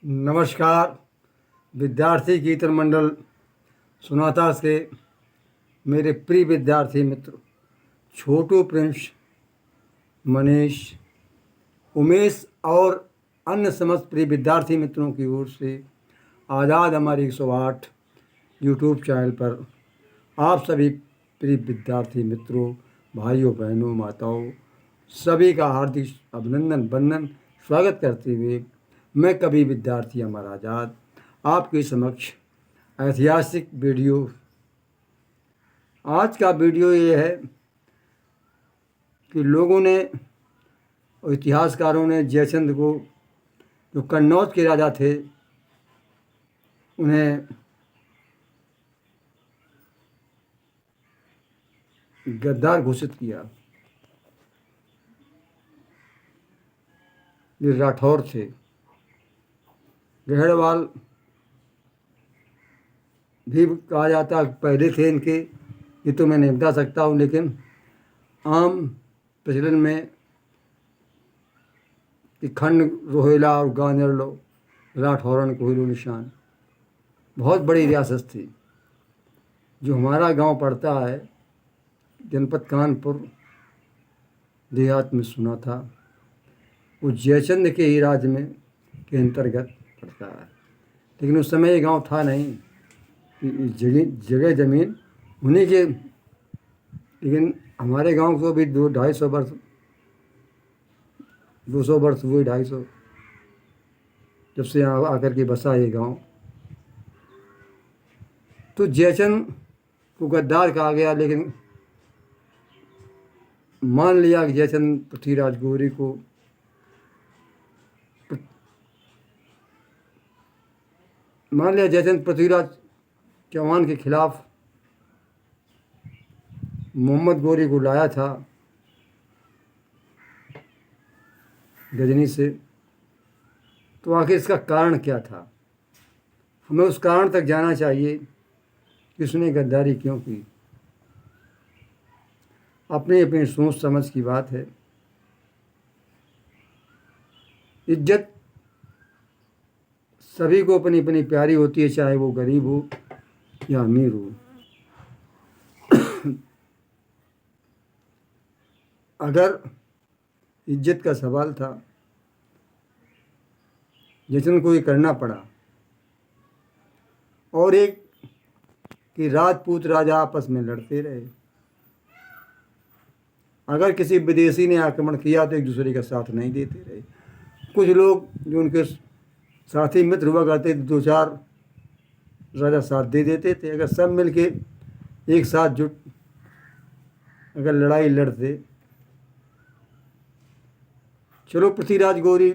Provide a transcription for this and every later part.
नमस्कार। विद्यार्थी कीर्तन मंडल सुनाता से मेरे प्रिय विद्यार्थी मित्र छोटू प्रिंस, मनीष, उमेश और अन्य समस्त प्रिय विद्यार्थी मित्रों की ओर से आज़ाद हमारी 108 यूट्यूब चैनल पर आप सभी प्रिय विद्यार्थी मित्रों, भाइयों बहनों, माताओं सभी का हार्दिक अभिनंदन वंदन स्वागत करते हुए मैं कवि विद्यार्थी अमर आज़ाद आपके समक्ष ऐतिहासिक वीडियो। आज का वीडियो ये है कि लोगों ने, इतिहासकारों ने जयचंद को, जो कन्नौज के राजा थे, उन्हें गद्दार घोषित किया। ये राठौर थे, गहड़वाल भी कहा जाता पहले थे इनके, ये तो मैं नहीं बता सकता हूँ, लेकिन आम प्रचलन में कि खंड रोहेला और गांजर लो राठौरन कोहिलो निशान, बहुत बड़ी रियासत थी। जो हमारा गांव पड़ता है जनपद कानपुर देहात में सुना था, वो जयचंद के ही राज्य में के अंतर्गत पड़ता है। लेकिन उस समय ये गांव था नहीं, जगह ज़मीन उन्हीं के। लेकिन हमारे गांव को भी 200-250 वर्ष, 200 वर्ष हुए, 250, जब से यहाँ आकर के बसा ये गांव। तो जयचंद को गद्दार कहा गया, लेकिन मान लिया कि जयचंद पृथ्वीराज गौरी को जयचंद पृथ्वीराज चौहान के खिलाफ मोहम्मद गौरी को लाया था गजनी से। तो आखिर इसका कारण क्या था? हमें उस कारण तक जाना चाहिए कि उसने गद्दारी क्यों की। अपनी अपनी सोच समझ की बात है। इज्जत सभी को अपनी अपनी प्यारी होती है, चाहे वो गरीब हो या अमीर हो। अगर इज्जत का सवाल था, जयचंद को ये करना पड़ा। और एक कि राजपूत राजा आपस में लड़ते रहे। अगर किसी विदेशी ने आक्रमण किया तो एक दूसरे का साथ नहीं देते रहे। कुछ लोग जो उनके साथी मित्र हुआ करते थे, 2-4 राजा साथ दे देते थे। अगर सब मिलके एक साथ जुट अगर लड़ाई लड़ते, चलो पृथ्वीराज गौरी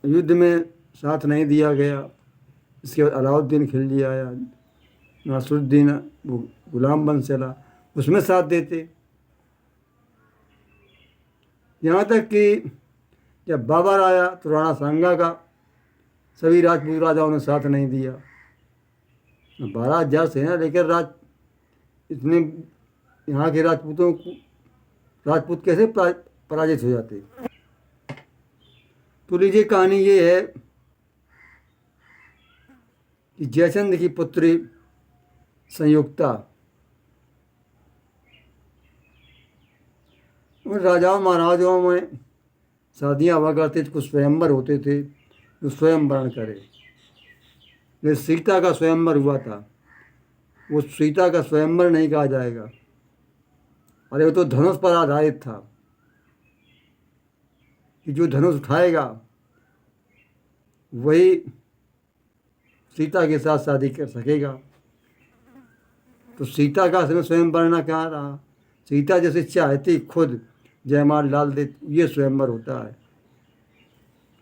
युद्ध में साथ नहीं दिया गया। इसके बाद अलाउद्दीन खिलजी आया, नासरुद्दीन वो गुलाम बन चला, उसमें साथ देते। यहाँ तक कि जब बाबर आया तो राणा सांगा का सभी राजपूत राजाओं ने साथ नहीं दिया। 12,000 सेना लेकर इतने यहाँ के राजपूत कैसे पराजित हो जाते? तो लीजिए, कहानी ये है कि जयचंद की पुत्री संयुक्ता, उन राजाओं महाराजाओं में शादियाँ हुआ करती थी, कुछ स्वयंवर होते थे जो स्वयंवरण करे। ये सीता का स्वयंवर हुआ था, वो सीता का स्वयंवर नहीं कहा जाएगा। अरे वो तो धनुष पर आधारित था कि जो धनुष उठाएगा वही सीता के साथ शादी कर सकेगा। तो सीता का स्वयंवर ना कहाँ रहा। सीता जैसे चाहती खुद जयमाल डाल दे, ये स्वयंवर होता है।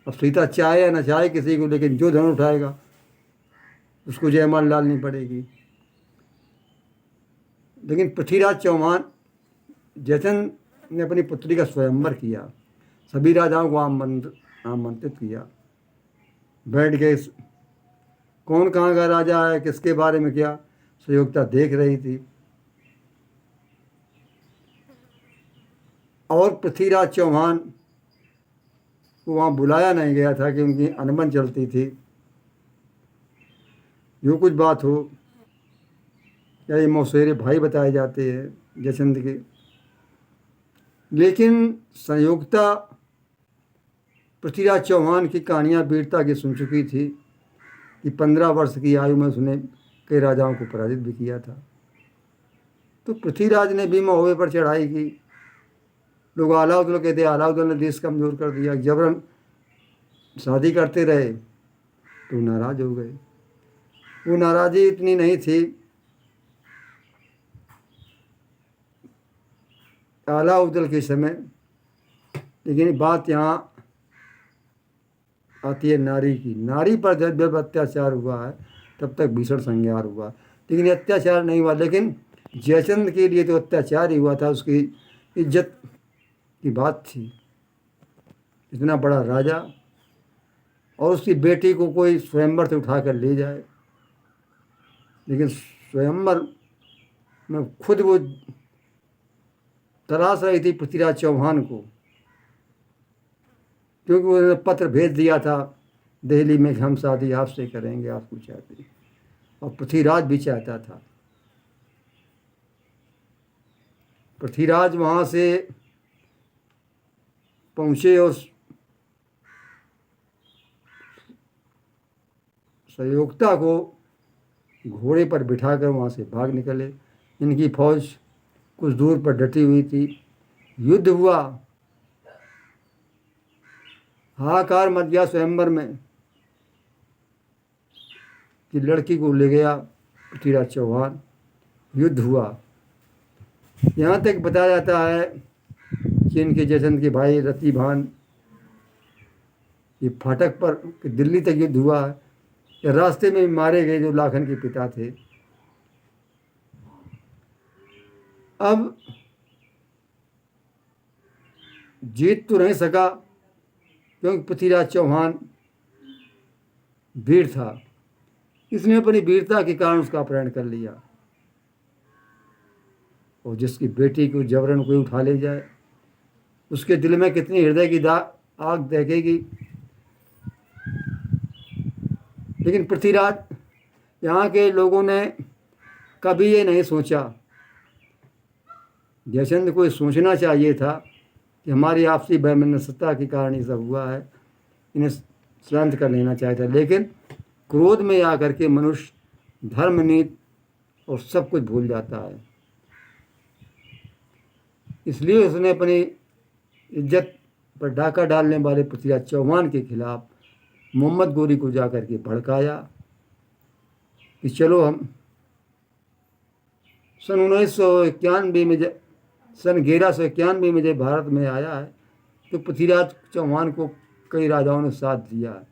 अब सीता चाहे या ना चाहे किसी को, लेकिन जो धनुष उठाएगा उसको जयमाल डालनी पड़ेगी। लेकिन पृथ्वीराज चौहान, जयचंद ने अपनी पुत्री का स्वयंवर किया, सभी राजाओं को आमंत्रित किया। बैठ गए, कौन कहाँ का राजा है, किसके बारे में क्या, संयुक्ता देख रही थी। और पृथ्वीराज चौहान को वहाँ बुलाया नहीं गया था कि उनकी अनबन चलती थी। जो कुछ बात हो, या ये मौसेरे भाई बताए जाते हैं जयचंद के, लेकिन संयोगता पृथ्वीराज चौहान की कहानियाँ वीरता की सुन चुकी थी कि 15 वर्ष की आयु में उसने कई राजाओं को पराजित भी किया था। तो पृथ्वीराज ने भीमा होवे पर चढ़ाई की। लोग अलाउद्दौला कहते, अलाउद्दौला ने देश कमज़ोर कर दिया, जबरन शादी करते रहे तो नाराज़ हो गए। वो नाराज़ी इतनी नहीं थी। अलाउद्दौला के समय, लेकिन बात यहाँ आती है नारी की। नारी पर जब अत्याचार हुआ है तब तक भीषण संहार हुआ, लेकिन अत्याचार नहीं हुआ। लेकिन जयचंद के लिए तो अत्याचार ही हुआ था। उसकी इज्जत की बात थी। इतना बड़ा राजा और उसकी बेटी को कोई स्वयंवर से उठा कर ले जाए, लेकिन स्वयंवर में खुद वो तलाश रही थी पृथ्वीराज चौहान को, क्योंकि उन्होंने पत्र भेज दिया था दिल्ली में कि हम शादी आपसे करेंगे, आपको चाहते हैं। और पृथ्वीराज भी चाहता था। पृथ्वीराज वहाँ से पहुँचे और संयोगता को घोड़े पर बिठाकर वहाँ से भाग निकले। इनकी फौज कुछ दूर पर डटी हुई थी। युद्ध हुआ, हाहाकार मच गया स्वयंवर में कि लड़की को ले गया पृथ्वीराज चौहान। युद्ध हुआ। यहाँ तक बताया जाता है कि इनके जयचंद के भाई रतिभान, ये फाटक पर दिल्ली तक युद्ध हुआ है, या रास्ते में मारे गए जो लाखन के पिता थे। अब जीत तो नहीं सका, क्योंकि पृथ्वीराज चौहान वीर था। इसने अपनी वीरता के कारण उसका अपहरण कर लिया। और जिसकी बेटी को जबरन कोई उठा ले जाए, उसके दिल में कितनी हृदय की आग दहकेगी। लेकिन पृथ्वीराज, यहाँ के लोगों ने कभी ये नहीं सोचा। जयचंद को सोचना चाहिए था कि हमारी आपसी वैमनस्यता के कारण ये सब हुआ है, इन्हें शांत कर लेना चाहिए था। लेकिन क्रोध में आकर के मनुष्य धर्म, नीति और सब कुछ भूल जाता है। इसलिए उसने अपनी इज्जत पर डाका डालने वाले पृथ्वीराज चौहान के खिलाफ मोहम्मद गोरी को जाकर के भड़काया कि चलो हम सन 1991 में सन 1191 में जब भारत में आया है तो पृथ्वीराज चौहान को कई राजाओं ने साथ दिया है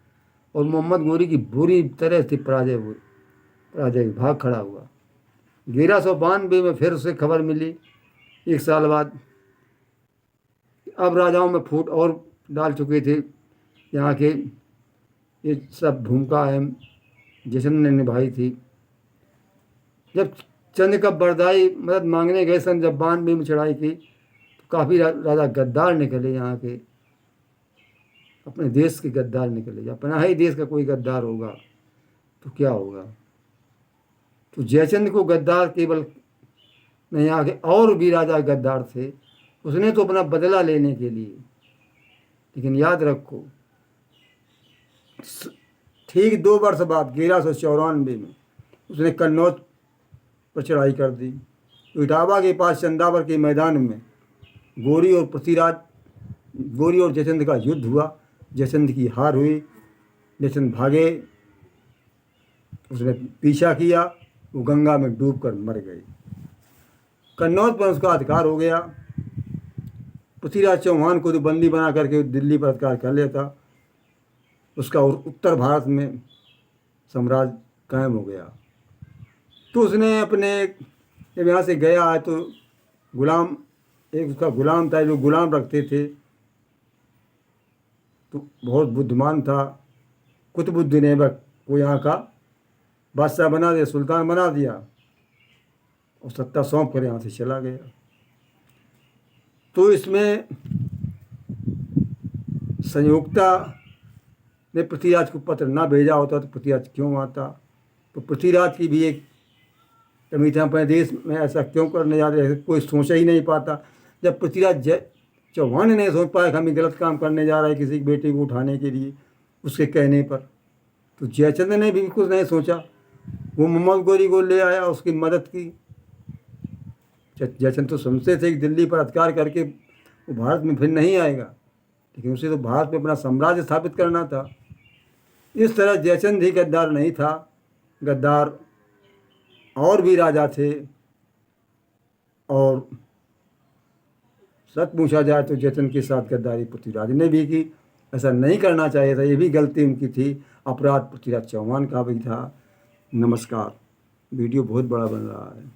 और मोहम्मद गोरी की बुरी तरह से पराजय भाग खड़ा हुआ। 1192 में फिर उसे खबर मिली, एक साल बाद। अब राजाओं में फूट और डाल चुके थे। यहाँ के ये सब भूमिका है जयचंद ने निभाई थी। जब चंद का बरदाई मदद मांगने गए सन जब 92 में चढ़ाई की, तो काफ़ी राजा गद्दार निकले। यहाँ के अपने देश के गद्दार निकले। जब अपना ही देश का कोई गद्दार होगा तो क्या होगा। तो जयचंद को गद्दार केवल नहीं, आगे और भी राजा गद्दार थे। उसने तो अपना बदला लेने के लिए, लेकिन याद रखो ठीक 2 वर्ष बाद 1194 में उसने कन्नौज पर चढ़ाई कर दी। तो इटावा के पास चंदावर के मैदान में गोरी और जयचंद का युद्ध हुआ। जयचंद की हार हुई। जयचंद भागे, उसने पीछा किया, वो गंगा में डूबकर मर गए। कन्नौज पर उसका अधिकार हो गया। पृथ्वीराज चौहान को तो बंदी बना करके दिल्ली पर अधिकार कर लेता। उसका उत्तर भारत में साम्राज्य कायम हो गया। तो उसने अपने, जब यहाँ से गया है तो गुलाम, एक उसका गुलाम था जो गुलाम रखते थे, तो बहुत बुद्धिमान था। कुतुबुद्दीन ऐबक को यहाँ का बादशाह बना दिया, सुल्तान बना दिया और सत्ता सौंप कर यहाँ से चला गया। तो इसमें संयोगता ने पृथ्वीराज को पत्र ना भेजा होता तो पृथ्वीराज क्यों आता। तो पृथ्वीराज की भी एक कमी थी, अपने देश में ऐसा क्यों करने जा रहे, कोई सोच ही नहीं पाता। जब पृथ्वीराज चौहान ने नहीं सोच पाया कि हम ये गलत काम करने जा रहे हैं किसी की बेटी को उठाने के लिए उसके कहने पर, तो जयचंद्र ने भी कुछ नहीं सोचा, वो मोहम्मद गोरी को ले आया, उसकी मदद की। जयचंद्र तो समझते थे कि दिल्ली पर अधिकार करके वो भारत में फिर नहीं आएगा, लेकिन उसे तो भारत में अपना साम्राज्य स्थापित करना था। इस तरह जयचंद्र ही गद्दार नहीं था, गद्दार और भी राजा थे। और सच पूछा जाए तो जयचंद्र के साथ गद्दारी पृथ्वीराज ने भी की, ऐसा नहीं करना चाहिए था, ये भी गलती उनकी थी, अपराध पृथ्वीराज चौहान का भी था। नमस्कार। वीडियो बहुत बड़ा बन रहा है।